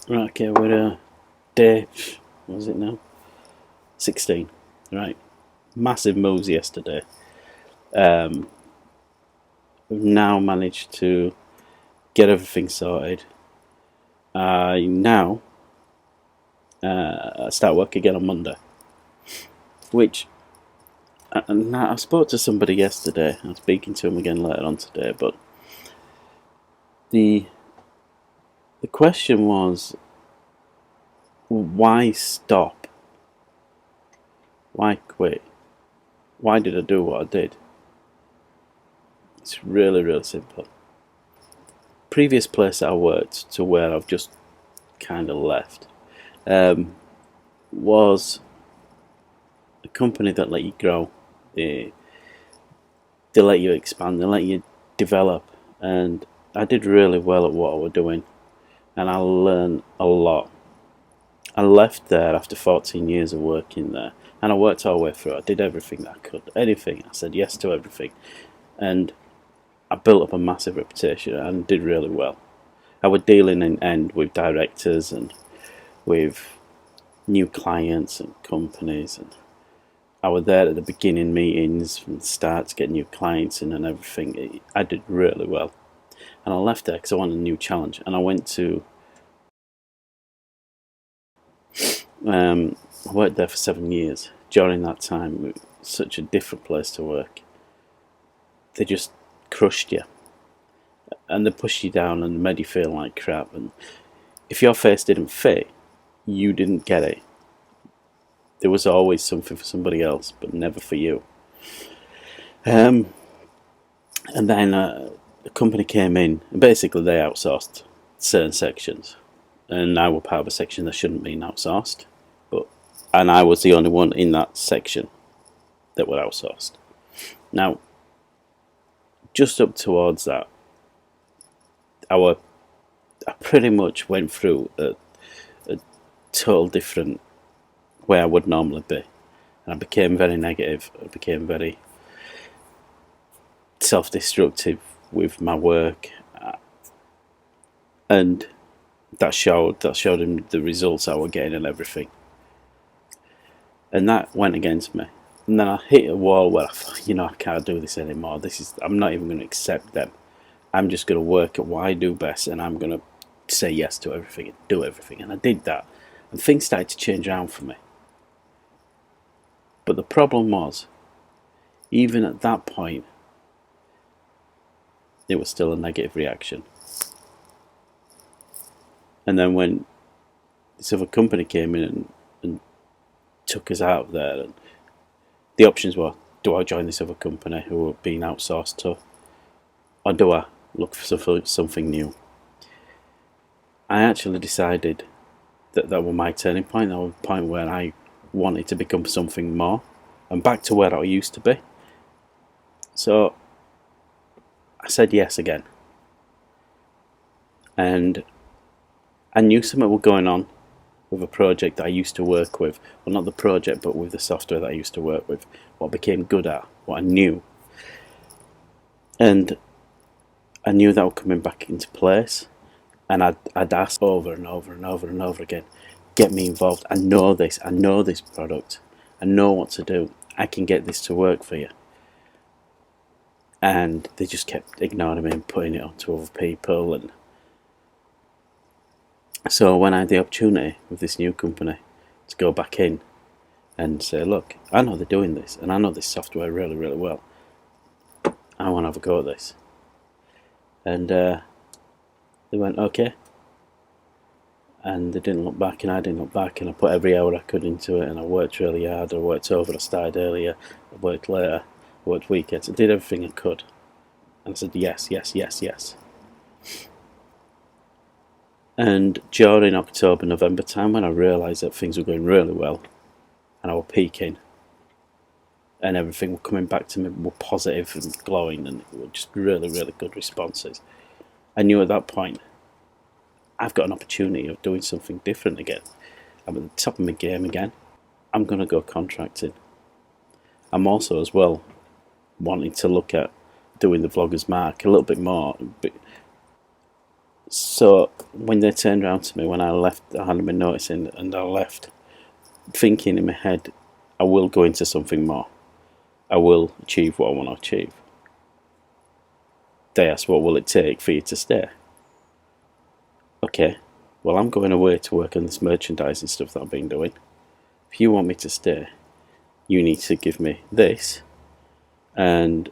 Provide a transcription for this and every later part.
Right, okay, we're day, what was it now? 16. Right. Massive moves yesterday. Um, we've now managed to get everything sorted. Now start work again on Monday. Which, and I spoke to somebody yesterday. I'm speaking to him again later on today, but the the question was, why stop? Why quit? Why did I do what I did? It's really, really simple. Previous place that I worked to where I've just kind of left was a company that let you grow. They let you expand, they let you develop, and I did really well at what I was doing, and I learned a lot. I left there after 14 years of working there, and I worked all the way through. I did everything that I could, anything. I said yes to everything, and I built up a massive reputation and did really well. I was dealing in end with directors and with new clients and companies, and I was there at the beginning meetings from the start to get new clients in and everything. I did really well, and I left there because I wanted a new challenge. And I went to I worked there for 7 years. During that time, it was such a different place to work. They just crushed you, and they pushed you down and made you feel like crap. And if your face didn't fit, you didn't get it. There was always something for somebody else, but never for you. Um, and then the company came in, and basically they outsourced certain sections, and I was part of a section that shouldn't be outsourced, and I was the only one in that section that were outsourced. Now, just up towards that, I pretty much went through a total different way I would normally be, and I became very negative. I became very self-destructive with my work, and that showed in the results I was getting and everything, and that went against me. And then I hit a wall where I thought, I can't do this anymore. I'm not even going to accept them. I'm just going to work at what I do best, and I'm going to say yes to everything and do everything. And I did that, and things started to change around for me. But the problem was, even at that point, it was still a negative reaction. And then when this other company came in and took us out of there, and the options were, do I join this other company who are being outsourced to, or do I look for something new? I actually decided that was my turning point. That was the point where I wanted to become something more and back to where I used to be. So I said yes again, and I knew something was going on with a project that I used to work with. Well, not the project, but with the software that I used to work with, what I became good at, what I knew. And I knew that was coming back into place, and I'd ask over and over and over and over again, get me involved. I know this product, I know what to do, I can get this to work for you. And they just kept ignoring me and putting it onto other people. And so when I had the opportunity with this new company to go back in and say, look, I know they're doing this, and I know this software really, really well, I want to have a go at this. And they went, okay. And they didn't look back, and I didn't look back, and I put every hour I could into it, and I worked really hard. I worked over, I started earlier, I worked later, I worked weekends, I did everything I could. And I said yes, yes, yes, yes. And during October, November time, when I realised that things were going really well, and I was peaking, and everything was coming back to me were positive and glowing, and it were just really, really good responses, I knew at that point, I've got an opportunity of doing something different again. I'm at the top of my game again. I'm going to go contracting. I'm also, as well, wanting to look at doing the vlogger's mark a little bit more. So when they turned around to me when I left, I hadn't been noticing, and I left, thinking in my head, I will go into something more. I will achieve what I want to achieve. They asked, what will it take for you to stay? Okay, well, I'm going away to work on this merchandising stuff that I've been doing. If you want me to stay, you need to give me this, and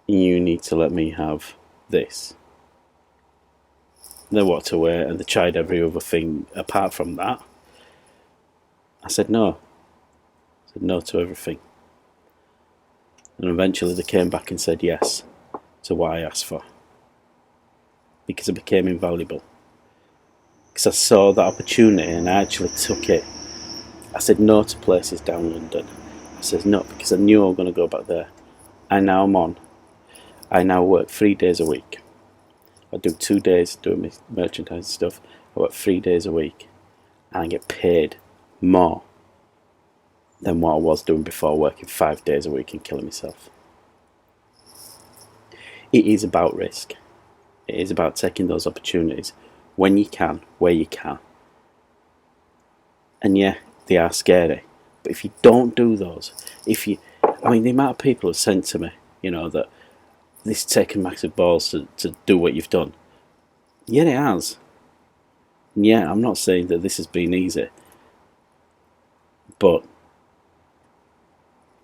you need to let me have this. They walked away and they tried every other thing apart from that. I said no. I said no to everything. And eventually they came back and said yes to what I asked for. Because it became invaluable. Because I saw that opportunity and I actually took it. I said no to places down London. I said no because I knew I was going to go back there. And now I'm on. I now work 3 days a week. I do 2 days doing my merchandising stuff. I work 3 days a week. And I get paid more than what I was doing before, working 5 days a week and killing myself. It is about risk. It is about taking those opportunities when you can, where you can. And yeah, they are scary. But if you don't do those, the amount of people have sent to me, that this taking massive balls to do what you've done. Yeah, it has. And yeah, I'm not saying that this has been easy. But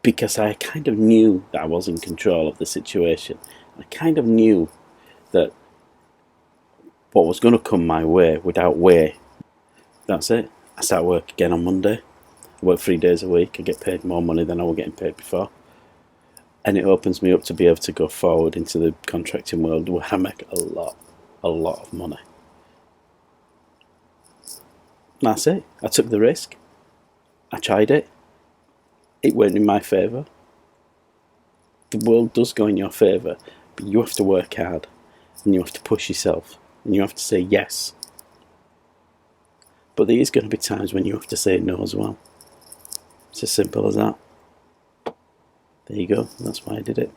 because I kind of knew that I was in control of the situation. I kind of knew that what was going to come my way would outweigh. That's it. I start work again on Monday. I work 3 days a week. I get paid more money than I was getting paid before. And it opens me up to be able to go forward into the contracting world where I make a lot of money. And that's it. I took the risk. I tried it. It went in my favour. The world does go in your favour, but you have to work hard and you have to push yourself and you have to say yes. But there is going to be times when you have to say no as well. It's as simple as that. There you go. That's why I did it.